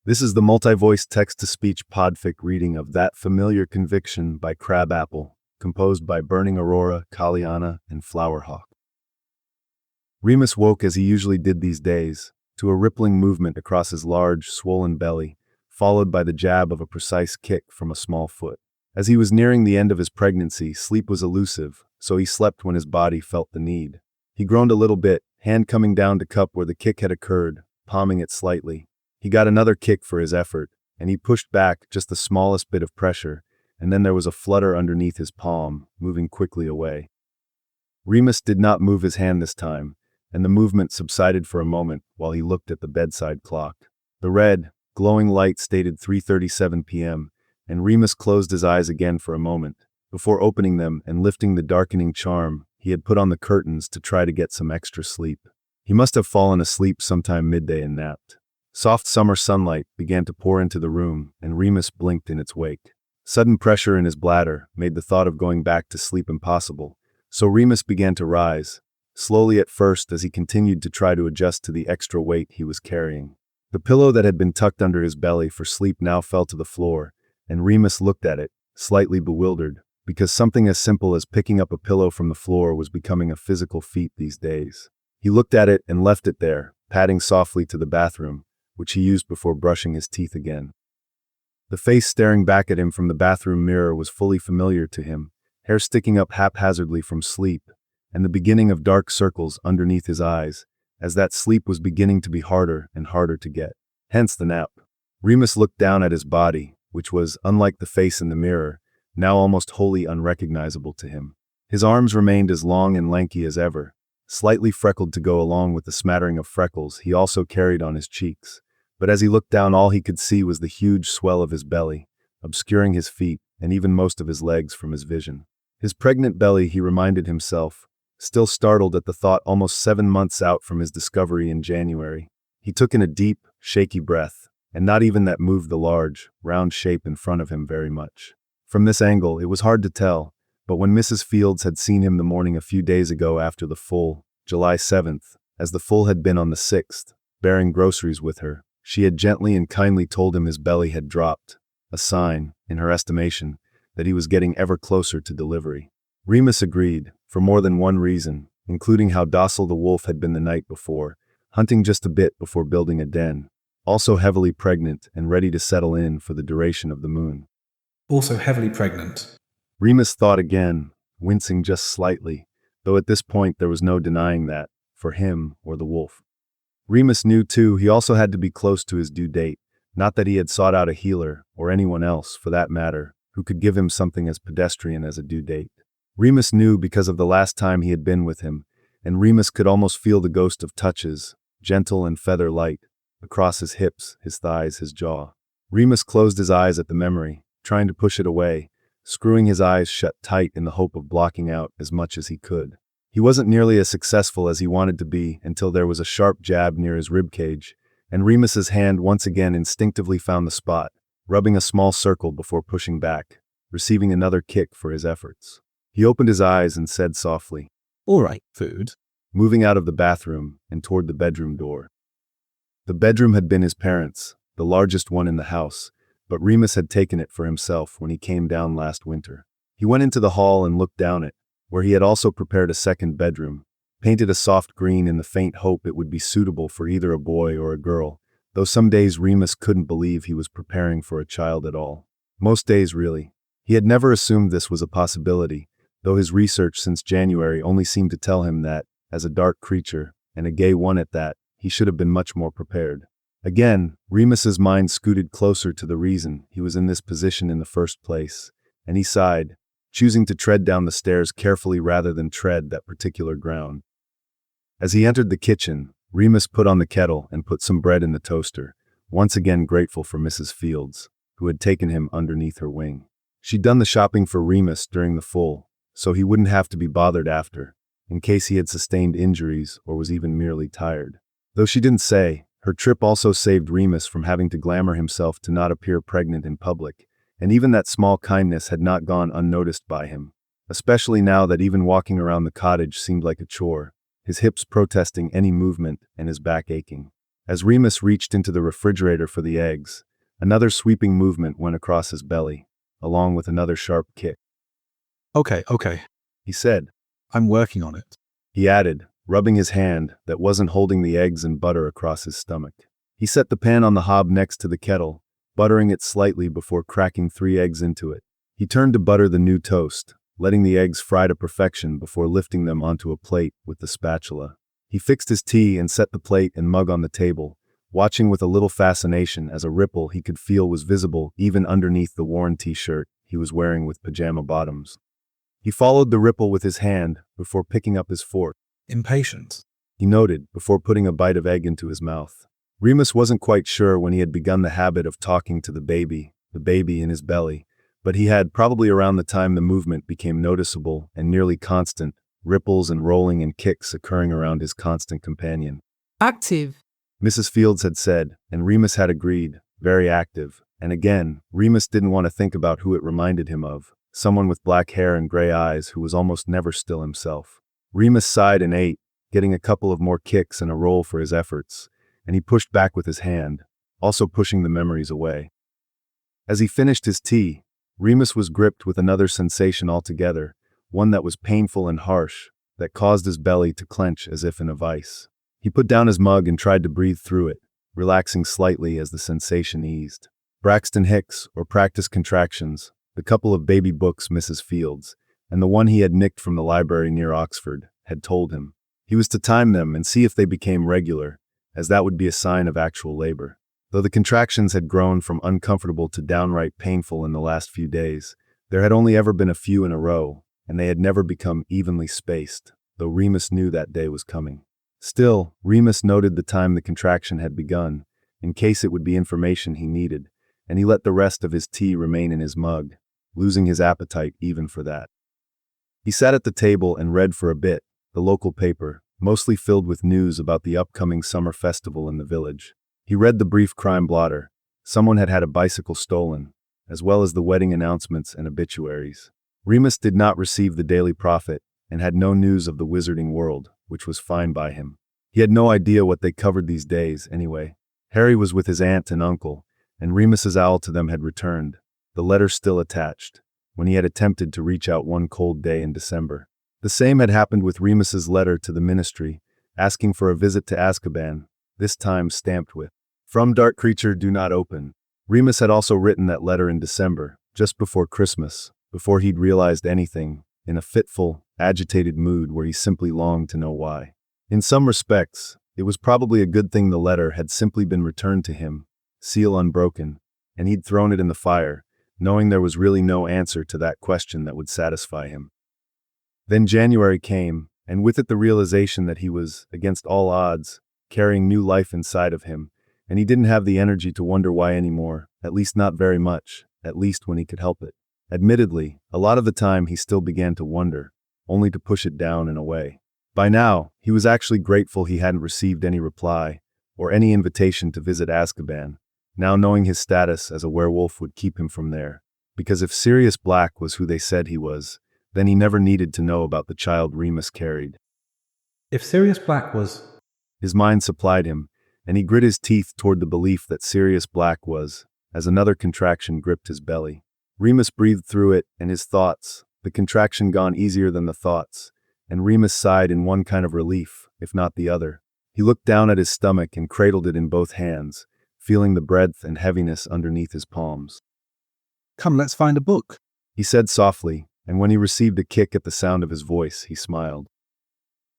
This is the multi-voice text-to-speech podfic reading of That Familiar Conviction by Crabapple, composed by Burning Aurora, Kaliana, and Flowerhawk. Remus woke as he usually did these days, to a rippling movement across his large, swollen belly, followed by the jab of a precise kick from a small foot. As he was nearing the end of his pregnancy, sleep was elusive, so he slept when his body felt the need. He groaned a little bit, hand coming down to cup where the kick had occurred, palming it slightly. He got another kick for his effort, and he pushed back just the smallest bit of pressure, and then there was a flutter underneath his palm, moving quickly away. Remus did not move his hand this time, and the movement subsided for a moment while he looked at the bedside clock. The red, glowing light stated 3:37 p.m., and Remus closed his eyes again for a moment, before opening them and lifting the darkening charm he had put on the curtains to try to get some extra sleep. He must have fallen asleep sometime midday and napped. Soft summer sunlight began to pour into the room, and Remus blinked in its wake. Sudden pressure in his bladder made the thought of going back to sleep impossible, so Remus began to rise, slowly at first as he continued to try to adjust to the extra weight he was carrying. The pillow that had been tucked under his belly for sleep now fell to the floor, and Remus looked at it, slightly bewildered, because something as simple as picking up a pillow from the floor was becoming a physical feat these days. He looked at it and left it there, padding softly to the bathroom, which he used before brushing his teeth again. The face staring back at him from the bathroom mirror was fully familiar to him, hair sticking up haphazardly from sleep, and the beginning of dark circles underneath his eyes, as that sleep was beginning to be harder and harder to get. Hence the nap. Remus looked down at his body, which was, unlike the face in the mirror, now almost wholly unrecognizable to him. His arms remained as long and lanky as ever, slightly freckled to go along with the smattering of freckles he also carried on his cheeks. But as he looked down, all he could see was the huge swell of his belly, obscuring his feet and even most of his legs from his vision. His pregnant belly, he reminded himself, still startled at the thought almost 7 months out from his discovery in January. He took in a deep, shaky breath, and not even that moved the large, round shape in front of him very much. From this angle, it was hard to tell, but when Mrs. Fields had seen him the morning a few days ago after the full, July 7th, as the full had been on the 6th, bearing groceries with her, she had gently and kindly told him his belly had dropped, a sign, in her estimation, that he was getting ever closer to delivery. Remus agreed, for more than one reason, including how docile the wolf had been the night before, hunting just a bit before building a den, also heavily pregnant and ready to settle in for the duration of the moon. Also heavily pregnant. Remus thought again, wincing just slightly, though at this point there was no denying that, for him or the wolf. Remus knew, too, he also had to be close to his due date, not that he had sought out a healer, or anyone else, for that matter, who could give him something as pedestrian as a due date. Remus knew because of the last time he had been with him, and Remus could almost feel the ghost of touches, gentle and feather-light, across his hips, his thighs, his jaw. Remus closed his eyes at the memory, trying to push it away, screwing his eyes shut tight in the hope of blocking out as much as he could. He wasn't nearly as successful as he wanted to be until there was a sharp jab near his ribcage, and Remus's hand once again instinctively found the spot, rubbing a small circle before pushing back, receiving another kick for his efforts. He opened his eyes and said softly, "All right, food," moving out of the bathroom and toward the bedroom door. The bedroom had been his parents', the largest one in the house, but Remus had taken it for himself when he came down last winter. He went into the hall and looked down it, where he had also prepared a second bedroom, painted a soft green in the faint hope it would be suitable for either a boy or a girl, though some days Remus couldn't believe he was preparing for a child at all. Most days, really. He had never assumed this was a possibility, though his research since January only seemed to tell him that, as a dark creature, and a gay one at that, he should have been much more prepared. Again, Remus's mind scooted closer to the reason he was in this position in the first place, and he sighed, choosing to tread down the stairs carefully rather than tread that particular ground. As he entered the kitchen, Remus put on the kettle and put some bread in the toaster, once again grateful for Mrs. Fields, who had taken him underneath her wing. She'd done the shopping for Remus during the full, so he wouldn't have to be bothered after, in case he had sustained injuries or was even merely tired. Though she didn't say, her trip also saved Remus from having to glamour himself to not appear pregnant in public, and even that small kindness had not gone unnoticed by him, especially now that even walking around the cottage seemed like a chore, his hips protesting any movement and his back aching. As Remus reached into the refrigerator for the eggs, another sweeping movement went across his belly, along with another sharp kick. Okay, He said. I'm working on it. He added, rubbing his hand that wasn't holding the eggs and butter across his stomach. He set the pan on the hob next to the kettle, buttering it slightly before cracking 3 eggs into it. He turned to butter the new toast, letting the eggs fry to perfection before lifting them onto a plate with the spatula. He fixed his tea and set the plate and mug on the table, watching with a little fascination as a ripple he could feel was visible even underneath the worn t-shirt he was wearing with pajama bottoms. He followed the ripple with his hand before picking up his fork. Impatient. He noted before putting a bite of egg into his mouth. Remus wasn't quite sure when he had begun the habit of talking to the baby in his belly, but he had probably around the time the movement became noticeable and nearly constant, ripples and rolling and kicks occurring around his constant companion. Active. Mrs. Fields had said, and Remus had agreed, very active, and again, Remus didn't want to think about who it reminded him of, someone with black hair and gray eyes who was almost never still himself. Remus sighed and ate, getting a couple of more kicks and a roll for his efforts, and he pushed back with his hand, also pushing the memories away. As he finished his tea, Remus was gripped with another sensation altogether, one that was painful and harsh, that caused his belly to clench as if in a vice. He put down his mug and tried to breathe through it, relaxing slightly as the sensation eased. Braxton Hicks, or Practice Contractions, the couple of baby books Mrs. Fields, and the one he had nicked from the library near Oxford, had told him. He was to time them and see if they became regular, as that would be a sign of actual labor. Though the contractions had grown from uncomfortable to downright painful in the last few days, there had only ever been a few in a row, and they had never become evenly spaced, though Remus knew that day was coming. Still, Remus noted the time the contraction had begun, in case it would be information he needed, and he let the rest of his tea remain in his mug, losing his appetite even for that. He sat at the table and read for a bit, the local paper, mostly filled with news about the upcoming summer festival in the village. He read the brief crime blotter. Someone had had a bicycle stolen, as well as the wedding announcements and obituaries. Remus did not receive the Daily Prophet and had no news of the Wizarding World, which was fine by him. He had no idea what they covered these days, anyway. Harry was with his aunt and uncle, and Remus's owl to them had returned, the letter still attached, when he had attempted to reach out one cold day in December. The same had happened with Remus's letter to the ministry, asking for a visit to Azkaban, this time stamped with, "From Dark Creature Do Not Open." Remus had also written that letter in December, just before Christmas, before he'd realized anything, in a fitful, agitated mood where he simply longed to know why. In some respects, it was probably a good thing the letter had simply been returned to him, seal unbroken, and he'd thrown it in the fire, knowing there was really no answer to that question that would satisfy him. Then January came, and with it the realization that he was, against all odds, carrying new life inside of him, and he didn't have the energy to wonder why anymore, at least not very much, at least when he could help it. Admittedly, a lot of the time he still began to wonder, only to push it down and away. By now, he was actually grateful he hadn't received any reply, or any invitation to visit Azkaban, now knowing his status as a werewolf would keep him from there, because if Sirius Black was who they said he was, then he never needed to know about the child Remus carried. If Sirius Black was... His mind supplied him, and he grit his teeth toward the belief that Sirius Black was, as another contraction gripped his belly. Remus breathed through it, and his thoughts, the contraction gone easier than the thoughts, and Remus sighed in one kind of relief, if not the other. He looked down at his stomach and cradled it in both hands, feeling the breadth and heaviness underneath his palms. "Come, let's find a book," he said softly, and when he received a kick at the sound of his voice, he smiled.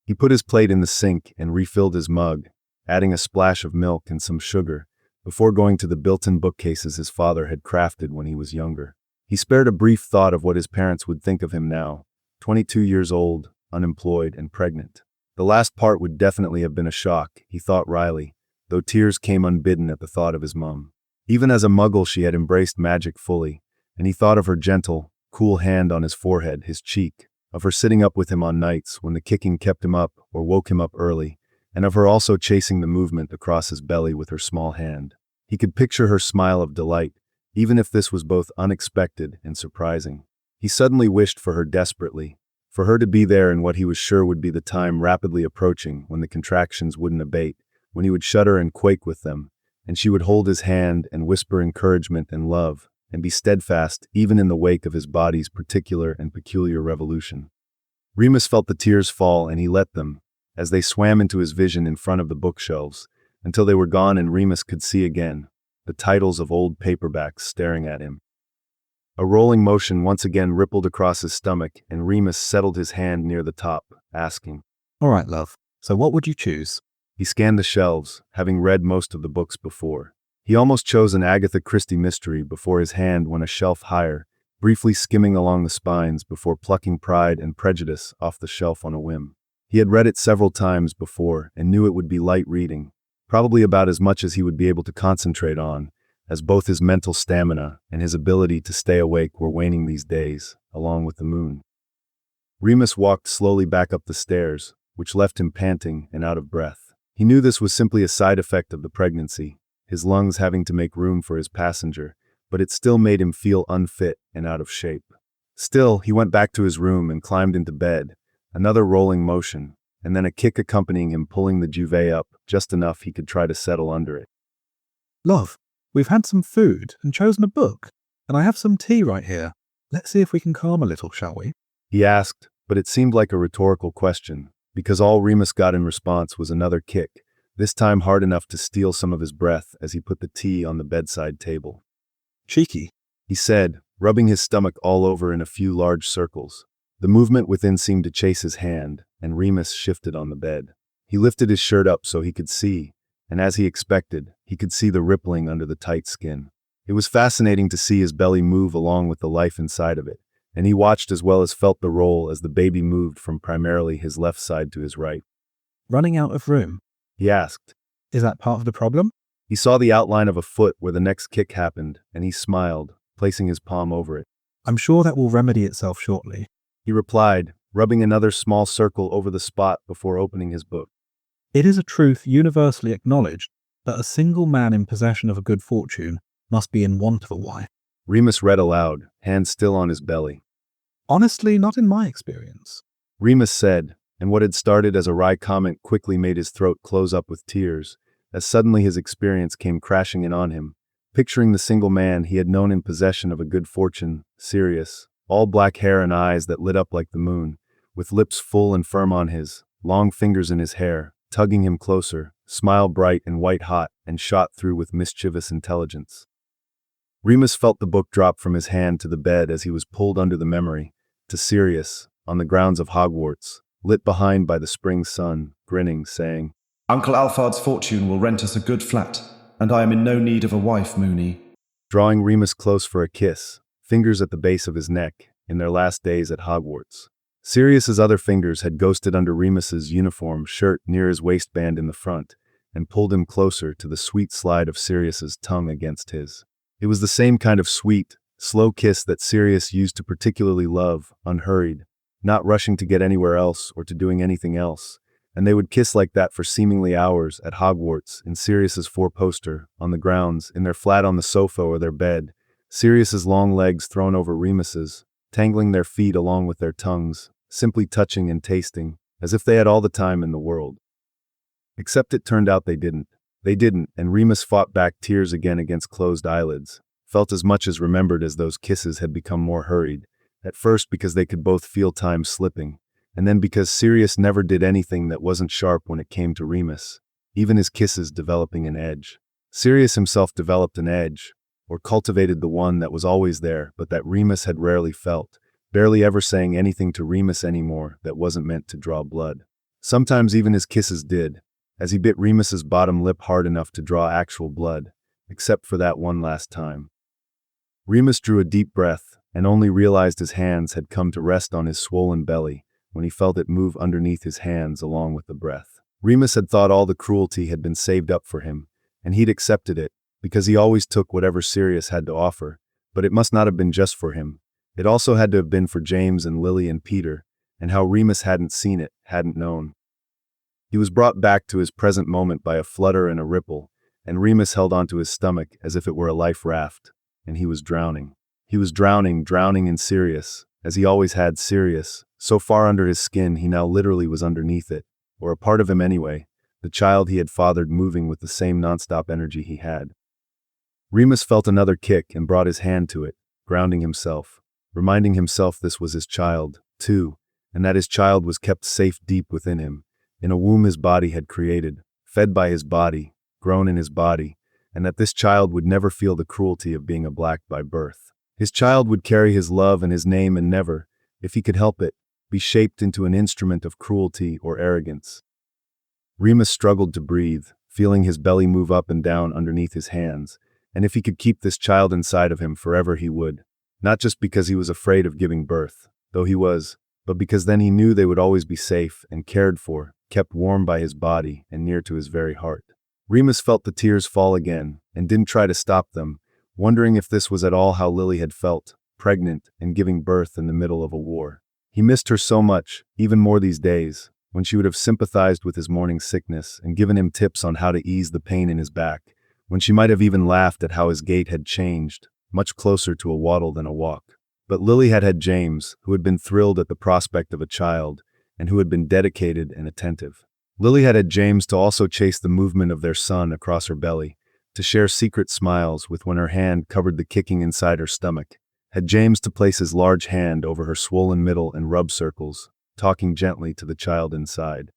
He put his plate in the sink and refilled his mug, adding a splash of milk and some sugar, before going to the built-in bookcases his father had crafted when he was younger. He spared a brief thought of what his parents would think of him now, 22 years old, unemployed, and pregnant. The last part would definitely have been a shock, he thought wryly, though tears came unbidden at the thought of his mum. Even as a muggle she had embraced magic fully, and he thought of her gentle, cool hand on his forehead, his cheek, of her sitting up with him on nights when the kicking kept him up or woke him up early, and of her also chasing the movement across his belly with her small hand. He could picture her smile of delight, even if this was both unexpected and surprising. He suddenly wished for her desperately, for her to be there in what he was sure would be the time rapidly approaching when the contractions wouldn't abate, when he would shudder and quake with them, and she would hold his hand and whisper encouragement and love, and be steadfast even in the wake of his body's particular and peculiar revolution. Remus felt the tears fall, and he let them, as they swam into his vision in front of the bookshelves, until they were gone and Remus could see again the titles of old paperbacks staring at him. A rolling motion once again rippled across his stomach, and Remus settled his hand near the top, asking, All right, love. So what would you choose? He scanned the shelves, having read most of the books before. He almost chose an Agatha Christie mystery before his hand went a shelf higher, briefly skimming along the spines before plucking Pride and Prejudice off the shelf on a whim. He had read it several times before and knew it would be light reading, probably about as much as he would be able to concentrate on, as both his mental stamina and his ability to stay awake were waning these days, along with the moon. Remus walked slowly back up the stairs, which left him panting and out of breath. He knew this was simply a side effect of the pregnancy, his lungs having to make room for his passenger, but it still made him feel unfit and out of shape. Still, he went back to his room and climbed into bed, another rolling motion, and then a kick accompanying him pulling the duvet up just enough he could try to settle under it. Love, we've had some food and chosen a book, and I have some tea right here. Let's see if we can calm a little, shall we? He asked, but it seemed like a rhetorical question, because all Remus got in response was another kick, this time hard enough to steal some of his breath as he put the tea on the bedside table. Cheeky, He said, rubbing his stomach all over in a few large circles. The movement within seemed to chase his hand, and Remus shifted on the bed. He lifted his shirt up so he could see, and as he expected, he could see the rippling under the tight skin. It was fascinating to see his belly move along with the life inside of it, and he watched as well as felt the roll as the baby moved from primarily his left side to his right. running out of room. He asked. Is that part of the problem? He saw the outline of a foot where the next kick happened, and he smiled, placing his palm over it. I'm sure that will remedy itself shortly. He replied, rubbing another small circle over the spot before opening his book. It is a truth universally acknowledged that a single man in possession of a good fortune must be in want of a wife. Remus read aloud, hand still on his belly. Honestly, not in my experience. Remus said, and what had started as a wry comment quickly made his throat close up with tears, as suddenly his experience came crashing in on him, picturing the single man he had known in possession of a good fortune, serious, all black hair and eyes that lit up like the moon, with lips full and firm on his, long fingers in his hair, tugging him closer, smile bright and white-hot and shot through with mischievous intelligence. Remus felt the book drop from his hand to the bed as he was pulled under the memory, to Sirius, on the grounds of Hogwarts, lit behind by the spring sun, grinning, saying, Uncle Alphard's fortune will rent us a good flat, and I am in no need of a wife, Moony. Drawing Remus close for a kiss, fingers at the base of his neck, in their last days at Hogwarts. Sirius's other fingers had ghosted under Remus's uniform shirt near his waistband in the front, and pulled him closer to the sweet slide of Sirius's tongue against his. It was the same kind of sweet, slow kiss that Sirius used to particularly love, unhurried, not rushing to get anywhere else or to doing anything else, and they would kiss like that for seemingly hours at Hogwarts in Sirius's four-poster, on the grounds, in their flat on the sofa or their bed, Sirius's long legs thrown over Remus's, tangling their feet along with their tongues, simply touching and tasting, as if they had all the time in the world. Except it turned out they didn't. They didn't, and Remus fought back tears again against closed eyelids, felt as much as remembered as those kisses had become more hurried, at first because they could both feel time slipping, and then because Sirius never did anything that wasn't sharp when it came to Remus, even his kisses developing an edge. Sirius himself developed an edge, or cultivated the one that was always there but that Remus had rarely felt, barely ever saying anything to Remus anymore that wasn't meant to draw blood. Sometimes even his kisses did, as he bit Remus's bottom lip hard enough to draw actual blood, except for that one last time. Remus drew a deep breath and only realized his hands had come to rest on his swollen belly when he felt it move underneath his hands along with the breath. Remus had thought all the cruelty had been saved up for him, and he'd accepted it, because he always took whatever Sirius had to offer, but it must not have been just for him. It also had to have been for James and Lily and Peter, and how Remus hadn't seen it, hadn't known. He was brought back to his present moment by a flutter and a ripple, and Remus held onto his stomach as if it were a life raft, and he was drowning. He was drowning in Sirius, as he always had Sirius, so far under his skin he now literally was underneath it, or a part of him anyway, the child he had fathered moving with the same nonstop energy he had. Remus felt another kick and brought his hand to it, grounding himself, reminding himself this was his child, too, and that his child was kept safe deep within him, in a womb his body had created, fed by his body, grown in his body, and that this child would never feel the cruelty of being a black by birth. His child would carry his love and his name and never, if he could help it, be shaped into an instrument of cruelty or arrogance. Remus struggled to breathe, feeling his belly move up and down underneath his hands, and if he could keep this child inside of him forever he would, not just because he was afraid of giving birth, though he was, but because then he knew they would always be safe and cared for, kept warm by his body and near to his very heart. Remus felt the tears fall again, and didn't try to stop them, wondering if this was at all how Lily had felt, pregnant and giving birth in the middle of a war. He missed her so much, even more these days, when she would have sympathized with his morning sickness and given him tips on how to ease the pain in his back, when she might have even laughed at how his gait had changed, much closer to a waddle than a walk. But Lily had had James, who had been thrilled at the prospect of a child, and who had been dedicated and attentive. Lily had had James to also chase the movement of their son across her belly, to share secret smiles with when her hand covered the kicking inside her stomach, had James to place his large hand over her swollen middle and rub circles, talking gently to the child inside.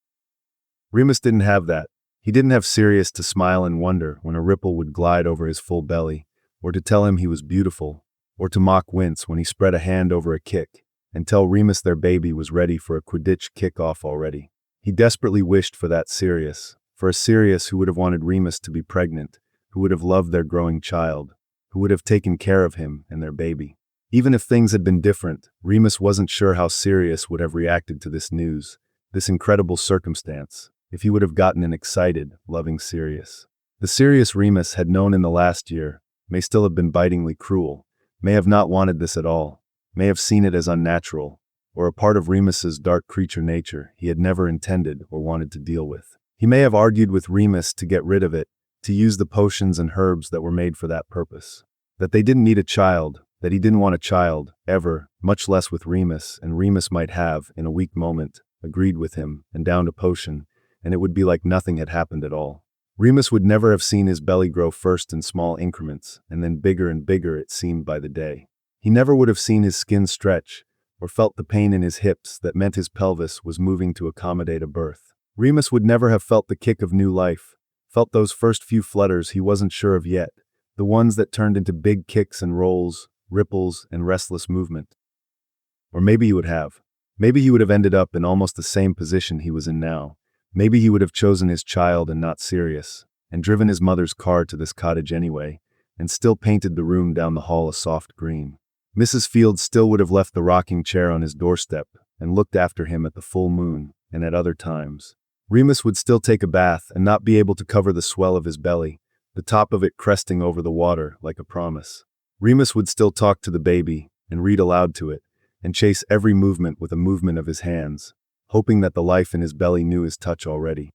Remus didn't have that. He didn't have Sirius to smile and wonder when a ripple would glide over his full belly, or to tell him he was beautiful, or to mock wince when he spread a hand over a kick, and tell Remus their baby was ready for a Quidditch kickoff already. He desperately wished for that Sirius, for a Sirius who would have wanted Remus to be pregnant, who would have loved their growing child, who would have taken care of him and their baby. Even if things had been different, Remus wasn't sure how Sirius would have reacted to this news, this incredible circumstance, if he would have gotten an excited, loving Sirius. The Sirius Remus had known in the last year may still have been bitingly cruel, may have not wanted this at all, may have seen it as unnatural, or a part of Remus's dark creature nature he had never intended or wanted to deal with. He may have argued with Remus to get rid of it, to use the potions and herbs that were made for that purpose. That they didn't need a child, that he didn't want a child, ever, much less with Remus, and Remus might have, in a weak moment, agreed with him, and downed a potion, and it would be like nothing had happened at all. Remus would never have seen his belly grow first in small increments, and then bigger and bigger it seemed by the day. He never would have seen his skin stretch, or felt the pain in his hips that meant his pelvis was moving to accommodate a birth. Remus would never have felt the kick of new life, felt those first few flutters he wasn't sure of yet, the ones that turned into big kicks and rolls, ripples, and restless movement. Or maybe he would have. Maybe he would have ended up in almost the same position he was in now. Maybe he would have chosen his child and not Sirius, and driven his mother's car to this cottage anyway, and still painted the room down the hall a soft green. Mrs. Field still would have left the rocking chair on his doorstep and looked after him at the full moon and at other times. Remus would still take a bath and not be able to cover the swell of his belly, the top of it cresting over the water like a promise. Remus would still talk to the baby and read aloud to it and chase every movement with a movement of his hands, hoping that the life in his belly knew his touch already.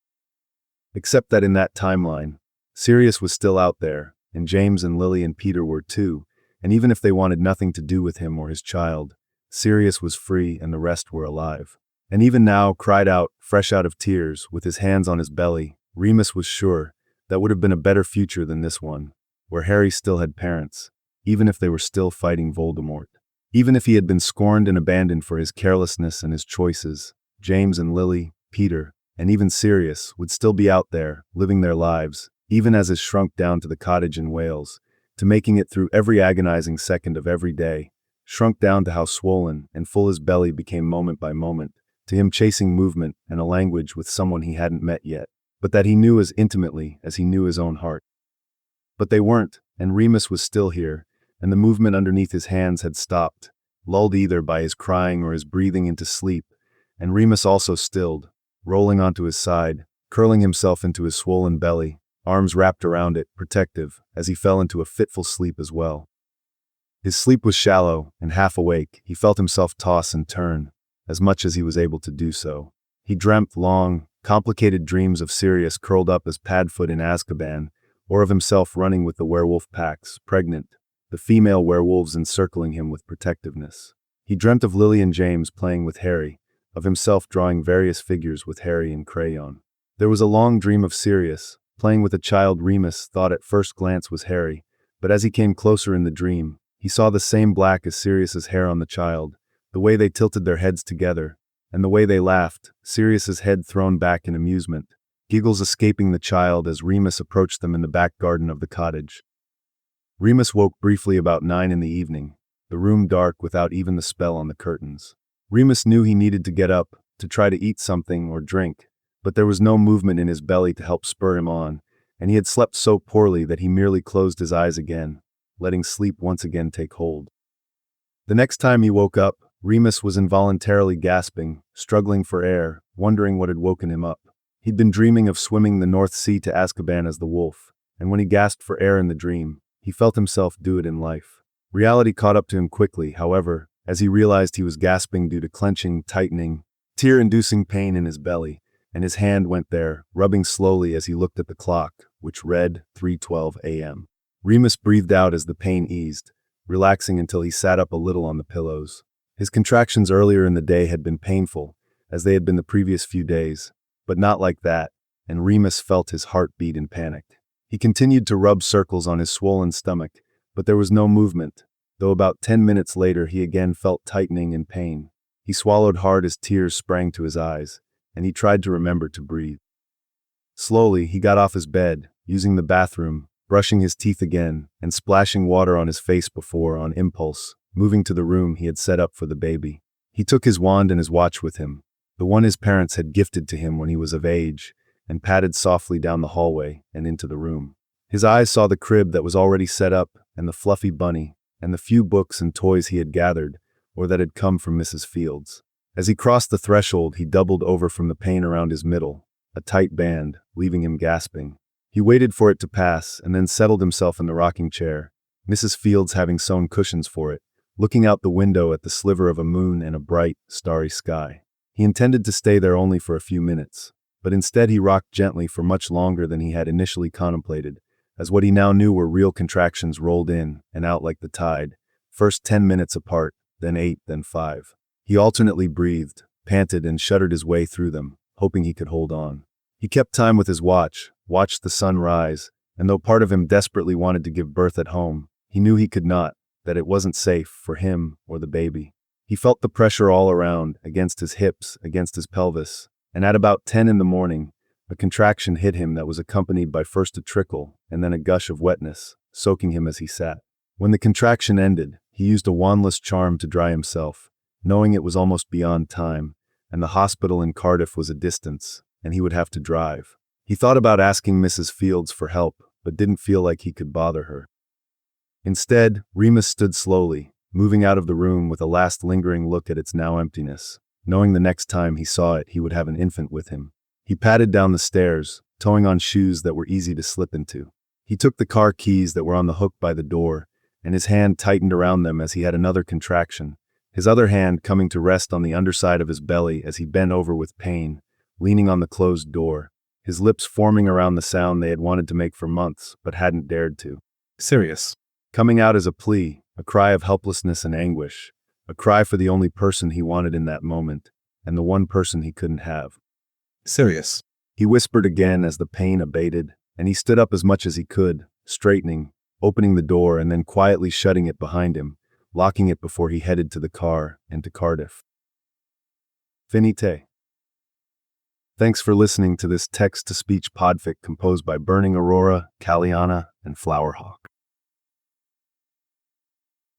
Except that in that timeline, Sirius was still out there, and James and Lily and Peter were too, and even if they wanted nothing to do with him or his child, Sirius was free and the rest were alive. And even now, cried out, fresh out of tears, with his hands on his belly, Remus was sure that would have been a better future than this one, where Harry still had parents, even if they were still fighting Voldemort. Even if he had been scorned and abandoned for his carelessness and his choices, James and Lily, Peter, and even Sirius would still be out there, living their lives, even as it shrunk down to the cottage in Wales, to making it through every agonizing second of every day, shrunk down to how swollen and full his belly became moment by moment, to him chasing movement and a language with someone he hadn't met yet, but that he knew as intimately as he knew his own heart. But they weren't, and Remus was still here, and the movement underneath his hands had stopped, lulled either by his crying or his breathing into sleep, and Remus also stilled, rolling onto his side, curling himself into his swollen belly, arms wrapped around it, protective, as he fell into a fitful sleep as well. His sleep was shallow, and half awake, he felt himself toss and turn, as much as he was able to do so. He dreamt long, complicated dreams of Sirius curled up as Padfoot in Azkaban, or of himself running with the werewolf packs, pregnant, the female werewolves encircling him with protectiveness. He dreamt of Lily and James playing with Harry, of himself drawing various figures with Harry in crayon. There was a long dream of Sirius, playing with a child Remus thought at first glance was Harry, but as he came closer in the dream, he saw the same black as Sirius's hair on the child, the way they tilted their heads together, and the way they laughed, Sirius's head thrown back in amusement, giggles escaping the child as Remus approached them in the back garden of the cottage. Remus woke briefly about 9 in the evening, the room dark without even the spell on the curtains. Remus knew he needed to get up, to try to eat something or drink, but there was no movement in his belly to help spur him on, and he had slept so poorly that he merely closed his eyes again, letting sleep once again take hold. The next time he woke up, Remus was involuntarily gasping, struggling for air, wondering what had woken him up. He'd been dreaming of swimming the North Sea to Azkaban as the wolf, and when he gasped for air in the dream, he felt himself do it in life. Reality caught up to him quickly, however, as he realized he was gasping due to clenching, tightening, tear-inducing pain in his belly, and his hand went there, rubbing slowly as he looked at the clock, which read 3:12 a.m. Remus breathed out as the pain eased, relaxing until he sat up a little on the pillows. His contractions earlier in the day had been painful, as they had been the previous few days, but not like that, and Remus felt his heart beat in panic. He continued to rub circles on his swollen stomach, but there was no movement, though about 10 minutes later he again felt tightening and pain. He swallowed hard as tears sprang to his eyes, and he tried to remember to breathe. Slowly, he got off his bed, using the bathroom, brushing his teeth again, and splashing water on his face before, on impulse, moving to the room he had set up for the baby. He took his wand and his watch with him, the one his parents had gifted to him when he was of age, and padded softly down the hallway and into the room. His eyes saw the crib that was already set up, and the fluffy bunny, and the few books and toys he had gathered, or that had come from Mrs. Fields. As he crossed the threshold, he doubled over from the pain around his middle, a tight band, leaving him gasping. He waited for it to pass and then settled himself in the rocking chair, Mrs. Fields having sewn cushions for it, looking out the window at the sliver of a moon and a bright, starry sky. He intended to stay there only for a few minutes, but instead he rocked gently for much longer than he had initially contemplated, as what he now knew were real contractions rolled in and out like the tide, first 10 minutes apart, then 8, then 5. He alternately breathed, panted, and shuddered his way through them, hoping he could hold on. He kept time with his watch, watched the sun rise, and though part of him desperately wanted to give birth at home, he knew he could not, that it wasn't safe for him or the baby. He felt the pressure all around, against his hips, against his pelvis, and at about 10 in the morning, a contraction hit him that was accompanied by first a trickle and then a gush of wetness, soaking him as he sat. When the contraction ended, he used a wandless charm to dry himself, knowing it was almost beyond time, and the hospital in Cardiff was a distance, and he would have to drive. He thought about asking Mrs. Fields for help, but didn't feel like he could bother her. Instead, Remus stood slowly, moving out of the room with a last lingering look at its now emptiness, knowing the next time he saw it he would have an infant with him. He padded down the stairs, toeing on shoes that were easy to slip into. He took the car keys that were on the hook by the door, and his hand tightened around them as he had another contraction, his other hand coming to rest on the underside of his belly as he bent over with pain, leaning on the closed door, his lips forming around the sound they had wanted to make for months but hadn't dared to. Sirius. Coming out as a plea, a cry of helplessness and anguish, a cry for the only person he wanted in that moment, and the one person he couldn't have. Sirius. He whispered again as the pain abated, and he stood up as much as he could, straightening, opening the door and then quietly shutting it behind him, locking it before he headed to the car and to Cardiff. Finite. Thanks for listening to this text-to-speech podfic composed by Burning Aurora, Caliana, and Flowerhawk.